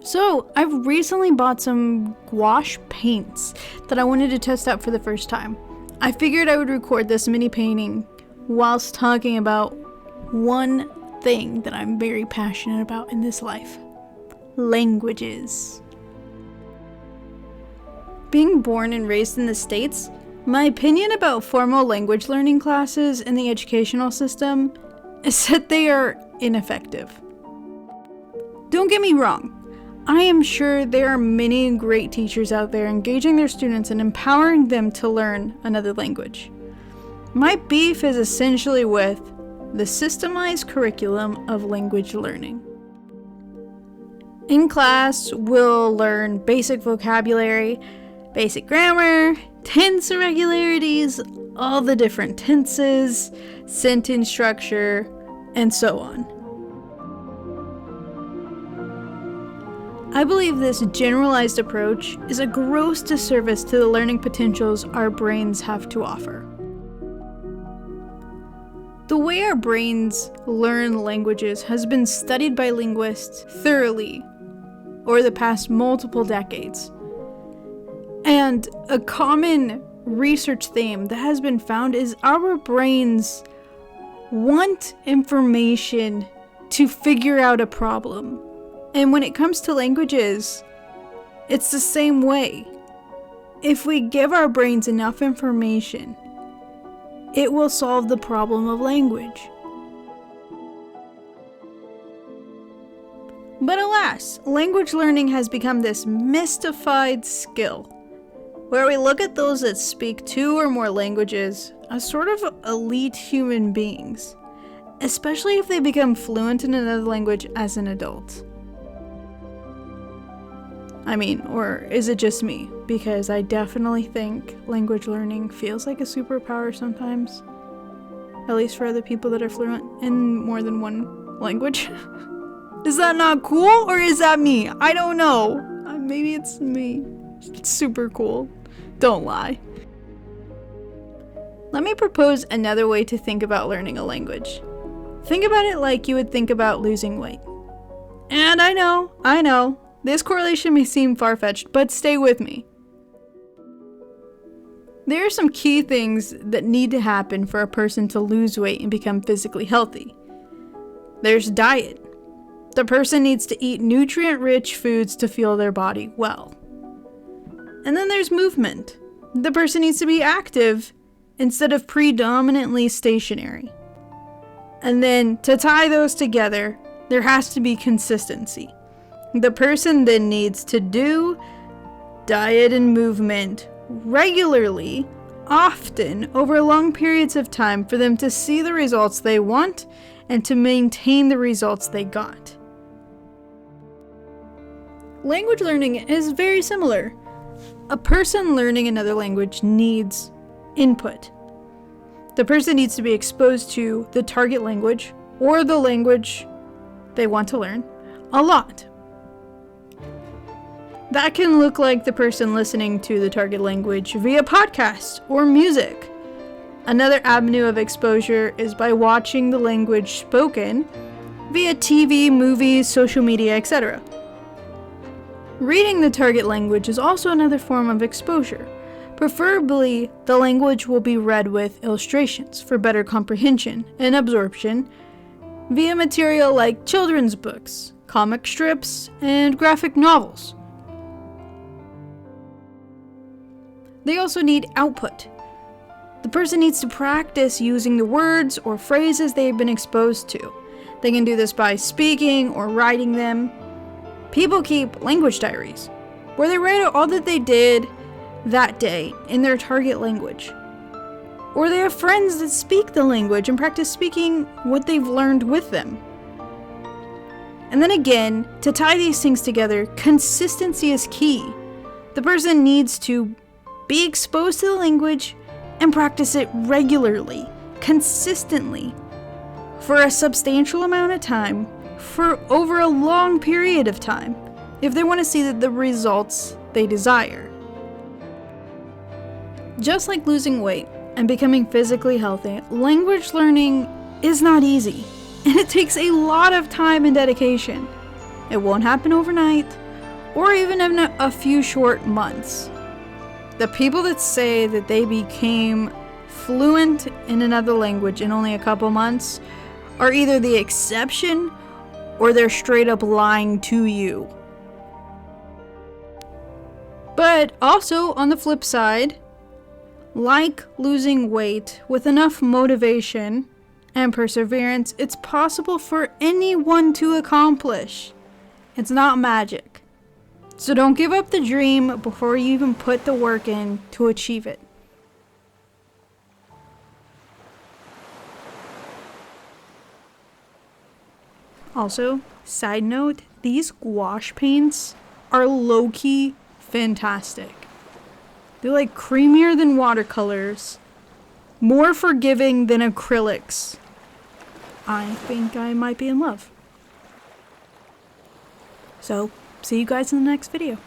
So, I've recently bought some gouache paints that I wanted to test out for the first time. I figured I would record this mini painting whilst talking about one thing that I'm very passionate about in this life: languages. Being born and raised in the States, my opinion about formal language learning classes in the educational system is that they are ineffective. Don't get me wrong. I am sure there are many great teachers out there engaging their students and empowering them to learn another language. My beef is essentially with the systemized curriculum of language learning. In class, we'll learn basic vocabulary, basic grammar, tense irregularities, all the different tenses, sentence structure, and so on. I believe this generalized approach is a gross disservice to the learning potentials our brains have to offer. The way our brains learn languages has been studied by linguists thoroughly over the past multiple decades. And a common research theme that has been found is our brains want information to figure out a problem. And when it comes to languages, it's the same way. If we give our brains enough information, it will solve the problem of language. But alas, language learning has become this mystified skill, where we look at those that speak 2 or more languages as sort of elite human beings, especially if they become fluent in another language as an adult. I mean, or is it just me? Because I definitely think language learning feels like a superpower sometimes. At least for other people that are fluent in more than one language. Is that not cool, or is that me? I don't know. Maybe it's me. It's super cool. Don't lie. Let me propose another way to think about learning a language. Think about it like you would think about losing weight. And I know. This correlation may seem far-fetched, but stay with me. There are some key things that need to happen for a person to lose weight and become physically healthy. There's diet. The person needs to eat nutrient-rich foods to fuel their body well. And then there's movement. The person needs to be active instead of predominantly stationary. And then to tie those together, there has to be consistency. The person then needs to do diet and movement regularly, often, over long periods of time for them to see the results they want and to maintain the results they got. Language learning is very similar. A person learning another language needs input. The person needs to be exposed to the target language or the language they want to learn a lot. That can look like the person listening to the target language via podcast or music. Another avenue of exposure is by watching the language spoken via TV, movies, social media, etc. Reading the target language is also another form of exposure. Preferably, the language will be read with illustrations for better comprehension and absorption via material like children's books, comic strips, and graphic novels. They also need output. The person needs to practice using the words or phrases they've been exposed to. They can do this by speaking or writing them. People keep language diaries, where they write out all that they did that day in their target language. Or they have friends that speak the language and practice speaking what they've learned with them. And then again, to tie these things together, consistency is key. The person needs to be exposed to the language and practice it regularly, consistently, for a substantial amount of time, for over a long period of time, if they want to see the results they desire. Just like losing weight and becoming physically healthy, language learning is not easy, and it takes a lot of time and dedication. It won't happen overnight, or even in a few short months. The people that say that they became fluent in another language in only a couple months are either the exception or they're straight up lying to you. But also, on the flip side, like losing weight, with enough motivation and perseverance, it's possible for anyone to accomplish. It's not magic. So don't give up the dream before you even put the work in to achieve it. Also, side note, these gouache paints are low-key fantastic. They're like creamier than watercolors, more forgiving than acrylics. I think I might be in love. So, see you guys in the next video.